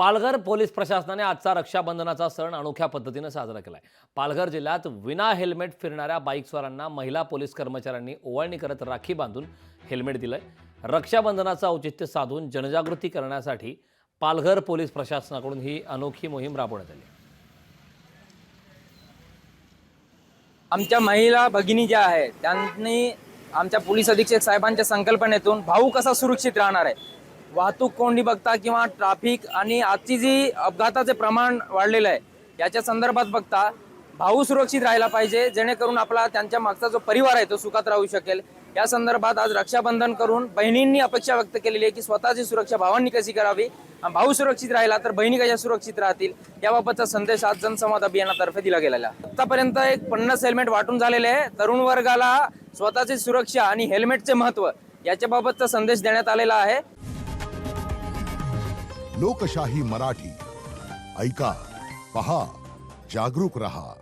Palghar police प्रशासनाने आजचा रक्षाबंधनाचा सण अनोख्या पद्धतीने साजरा केलाय। पालघर जिल्ह्यात विना हेल्मेट फिरणाऱ्या बाईकस्वारांना महिला पोलीस कर्मचाऱ्यांनी ओवाळणी करत राखी बांधून हेल्मेट दिलंय। रक्षाबंधनाचं औचित्य साधून जनजागृती करण्यासाठी पालघर पोलीस प्रशासनाकडून ही अनोखी मोहीम राबवण्यात आली। आमच्या महिला भगिनी ज्या आहेत त्यांनी आमच्या पोलीस अधीक्षक साहेबांच्या संकल्पनेतून भाऊ कसा सुरक्षित राहणार आहे, वाहतूक कोंडी बघता किंवा ट्रॅफिक आणि आजची जी अपघाताचे प्रमाण वाढलेलं आहे याच्या संदर्भात बघता भाऊ सुरक्षित राहायला पाहिजे, जेणेकरून आपला त्यांच्या मागचा जो परिवार आहे तो सुखात राहू शकेल। या संदर्भात आज रक्षाबंधन करून बहिणींनी अपेक्षा व्यक्त केलेली आहे की स्वतःची सुरक्षा भावांनी कशी करावी, भाऊ सुरक्षित राहिला तर बहिणी कशा सुरक्षित राहतील याबाबतचा संदेश आज जनसंवाद अभियानातर्फे दिला गेलेला आहे। आतापर्यंत एक 50 हेल्मेट वाटून झालेले आहे। तरुण वर्गाला स्वतःची सुरक्षा आणि हेल्मेटचे महत्त्व याच्याबाबतचा संदेश देण्यात आलेला आहे। लोकशाही मराठी ऐका, पहा, जागरूक रहा।